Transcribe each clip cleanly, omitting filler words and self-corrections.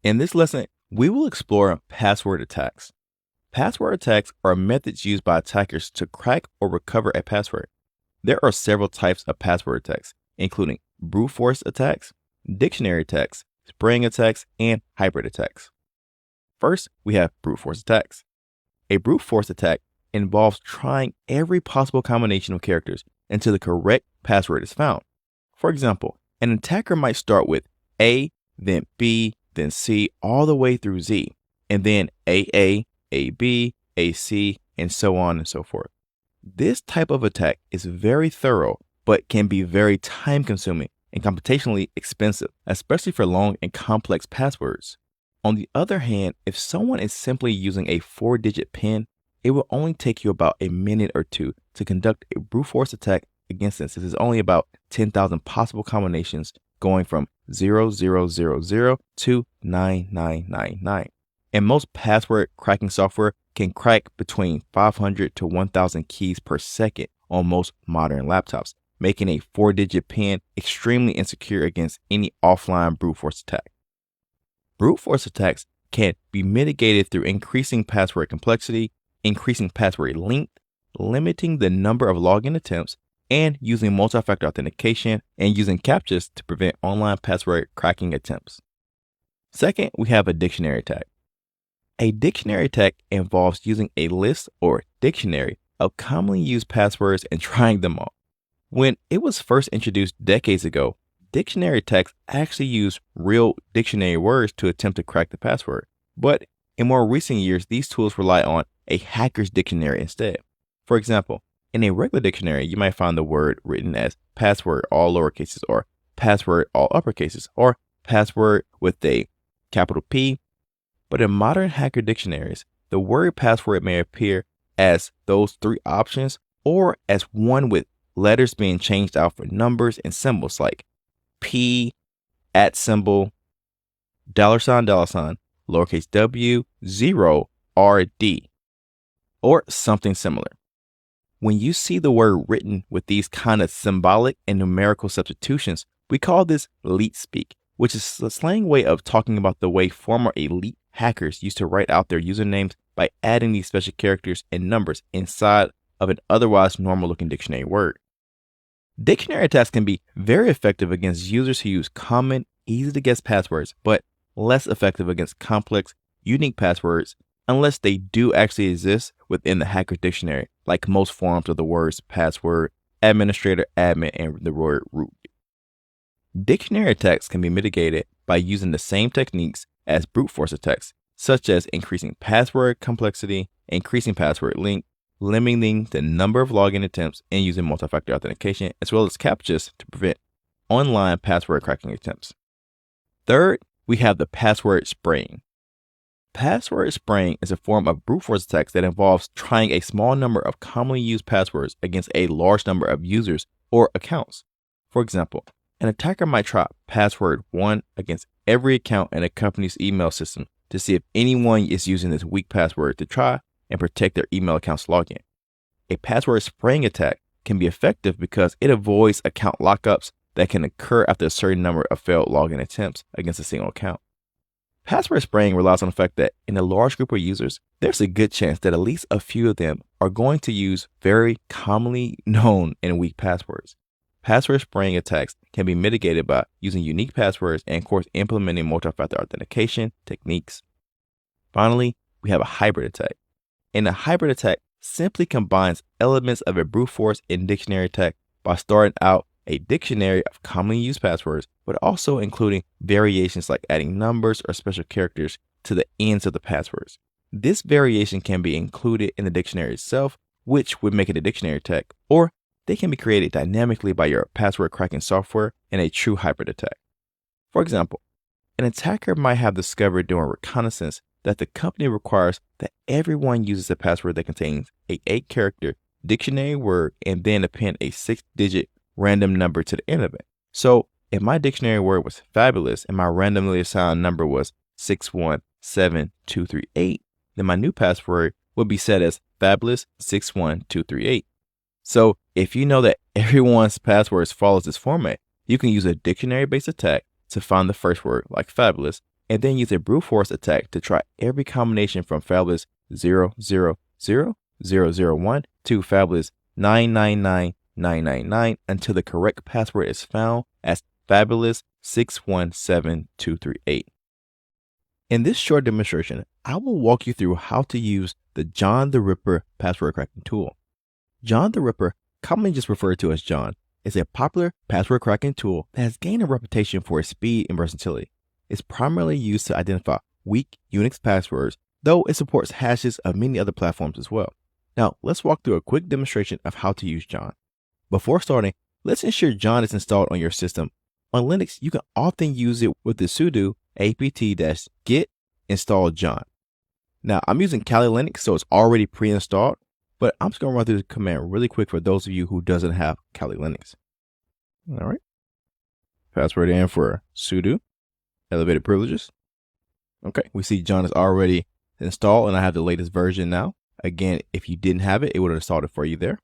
In this lesson, we will explore password attacks. Password attacks are methods used by attackers to crack or recover a password. There are several types of password attacks, including brute force attacks, dictionary attacks, spraying attacks, and hybrid attacks. First, we have brute force attacks. A brute force attack involves trying every possible combination of characters until the correct password is found. For example, an attacker might start with A, then B, then C, all the way through Z, and then AA, AB, AC, and so on and so forth. This type of attack is very thorough, but can be very time-consuming and computationally expensive, especially for long and complex passwords. On the other hand, if someone is simply using a 4-digit PIN, it will only take you about a minute or two to conduct a brute force attack against it, since there's only about 10,000 possible combinations going from 0000 to 9999. And most password cracking software can crack between 500 to 1,000 keys per second on most modern laptops, making a 4-digit PIN extremely insecure against any offline brute force attack. Brute force attacks can be mitigated through increasing password complexity, increasing password length, limiting the number of login attempts, and using multi-factor authentication and using CAPTCHAs to prevent online password cracking attempts. Second, we have a dictionary attack. A dictionary attack involves using a list or dictionary of commonly used passwords and trying them all. When it was first introduced decades ago, dictionary attacks actually used real dictionary words to attempt to crack the password. But in more recent years, these tools rely on a hacker's dictionary instead. For example, in a regular dictionary, you might find the word written as password all lowercases, or password all uppercases, or password with a capital P. But in modern hacker dictionaries, the word password may appear as those three options or as one with letters being changed out for numbers and symbols like P, @ $, lowercase w, 0, RD, or something similar. When you see the word written with these kind of symbolic and numerical substitutions, we call this elite speak, which is a slang way of talking about the way former elite hackers used to write out their usernames by adding these special characters and numbers inside of an otherwise normal-looking dictionary word. Dictionary attacks can be very effective against users who use common, easy-to-guess passwords, but less effective against complex, unique passwords unless they do actually exist within the hacker dictionary, like most forms of the words password, administrator, admin, and the word root. Dictionary attacks can be mitigated by using the same techniques as brute force attacks, such as increasing password complexity, increasing password length, limiting the number of login attempts, and using multi-factor authentication, as well as CAPTCHAs to prevent online password cracking attempts. Third, we have the password spraying. Password spraying is a form of brute force attacks that involves trying a small number of commonly used passwords against a large number of users or accounts. For example, an attacker might try password 1 against every account in a company's email system to see if anyone is using this weak password to try and protect their email account's login. A password spraying attack can be effective because it avoids account lockups that can occur after a certain number of failed login attempts against a single account. Password spraying relies on the fact that in a large group of users, there's a good chance that at least a few of them are going to use very commonly known and weak passwords. Password spraying attacks can be mitigated by using unique passwords and, of course, implementing multi-factor authentication techniques. Finally, we have a hybrid attack. And a hybrid attack simply combines elements of a brute force and dictionary attack by starting out a dictionary of commonly used passwords, but also including variations like adding numbers or special characters to the ends of the passwords. This variation can be included in the dictionary itself, which would make it a dictionary attack, or they can be created dynamically by your password cracking software in a true hybrid attack. For example, an attacker might have discovered during reconnaissance that the company requires that everyone uses a password that contains a 8-character dictionary word and then append a 6-digit random number to the end of it. So if my dictionary word was fabulous and my randomly assigned number was 617238, then my new password would be set as fabulous 61238. So if you know that everyone's passwords follows this format, you can use a dictionary-based attack to find the first word like fabulous and then use a brute force attack to try every combination from fabulous 0000001 to fabulous 999999 until the correct password is found as fabulous 617238. In this short demonstration, I will walk you through how to use the John the Ripper password cracking tool. John the Ripper, commonly just referred to as John, is a popular password cracking tool that has gained a reputation for its speed and versatility. It's primarily used to identify weak Unix passwords, though it supports hashes of many other platforms as well. Now, let's walk through a quick demonstration of how to use John. Before starting, let's ensure John is installed on your system. On Linux, you can often use it with the sudo apt-get install John. Now, I'm using Kali Linux, so it's already pre-installed, but I'm just going to run through the command really quick for those of you who doesn't have Kali Linux. All right. Password in for sudo elevated privileges. Okay, we see John is already installed and I have the latest version now. Again, if you didn't have it, it would have installed it for you there.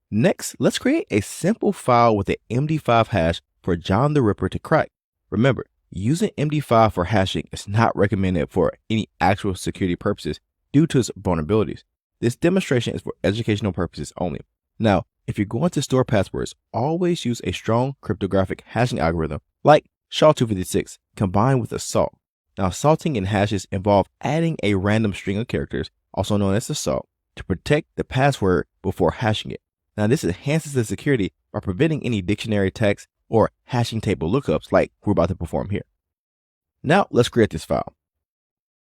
Next, let's create a simple file with an MD5 hash for John the Ripper to crack. Remember, using MD5 for hashing is not recommended for any actual security purposes due to its vulnerabilities. This demonstration is for educational purposes only. Now, if you're going to store passwords, always use a strong cryptographic hashing algorithm like SHA-256 combined with assault. Now, salting and hashes involve adding a random string of characters, also known as assault, to protect the password before hashing it. Now, this enhances the security by preventing any dictionary attacks or hashing table lookups like we're about to perform here. Now, let's create this file.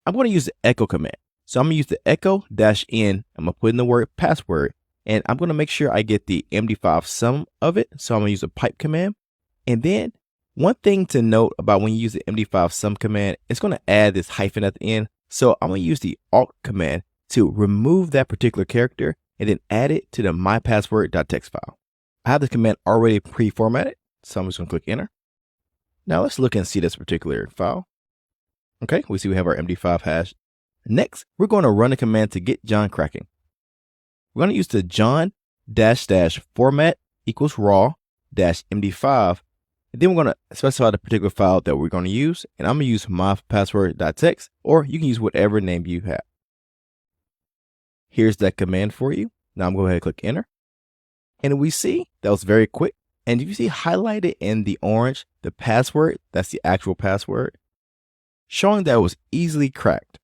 I'm going to use the echo command. So I'm going to use the echo-n. I'm going to put in the word password, and I'm going to make sure I get the MD5 sum of it. So I'm going to use a pipe command. And then one thing to note about when you use the MD5 sum command, it's going to add this hyphen at the end. So I'm going to use the alt command to remove that particular character and then add it to the mypassword.txt file. I have the command already pre-formatted, so I'm just going to click enter. Now let's look and see this particular file. Okay, we see we have our MD5 hash. Next, we're going to run a command to get John cracking. We're going to use the John --format equals raw -MD5. And then we're going to specify the particular file that we're going to use. And I'm going to use mypassword.txt, or you can use whatever name you have. Here's that command for you. Now I'm going to go ahead and click enter. And we see that was very quick. And you see highlighted in the orange, the password, that's the actual password, showing that it was easily cracked.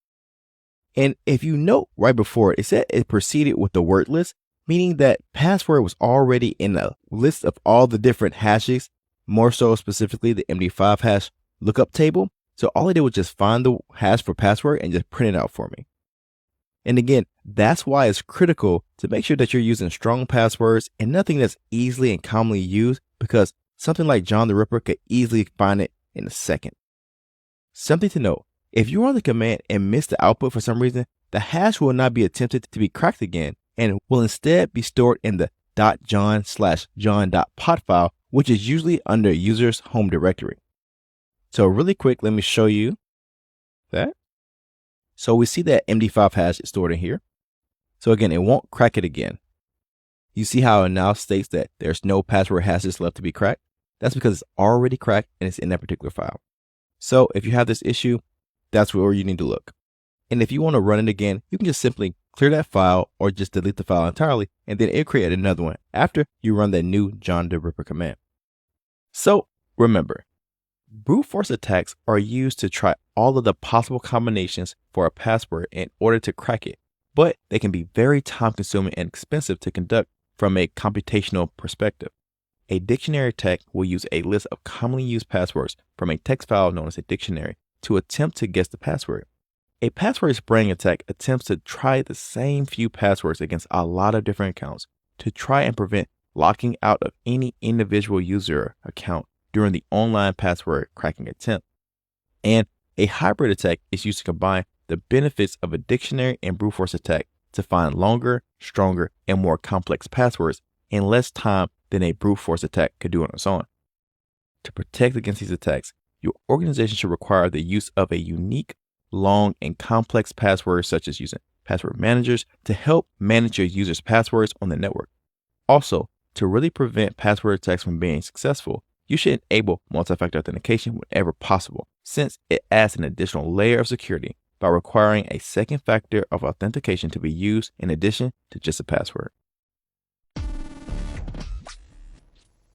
And if you note right before it said it proceeded with the word list, meaning that password was already in a list of all the different hashes, more so specifically the MD5 hash lookup table. So all I did was just find the hash for password and just print it out for me. And again, that's why it's critical to make sure that you're using strong passwords and nothing that's easily and commonly used, because something like John the Ripper could easily find it in a second. Something to note, if you run the command and miss the output for some reason, the hash will not be attempted to be cracked again and will instead be stored in the .john/john.pot file, which is usually under user's home directory. So really quick, let me show you that. So we see that MD5 hash is stored in here. So again, it won't crack it again. You see how it now states that there's no password hashes left to be cracked? That's because it's already cracked and it's in that particular file. So if you have this issue, that's where you need to look. And if you want to run it again, you can just simply clear that file or just delete the file entirely, and then it'll create another one after you run that new John the Ripper command. So remember, brute force attacks are used to try all of the possible combinations for a password in order to crack it, but they can be very time consuming and expensive to conduct from a computational perspective. A dictionary attack will use a list of commonly used passwords from a text file known as a dictionary to attempt to guess the password. A password spraying attack attempts to try the same few passwords against a lot of different accounts to try and prevent locking out of any individual user account during the online password cracking attempt. And a hybrid attack is used to combine the benefits of a dictionary and brute force attack to find longer, stronger, and more complex passwords in less time than a brute force attack could do on its own. To protect against these attacks, your organization should require the use of a unique, long, and complex passwords, such as using password managers to help manage your users' passwords on the network. Also, to really prevent password attacks from being successful, You should enable multi-factor authentication whenever possible, since it adds an additional layer of security by requiring a second factor of authentication to be used in addition to just a password.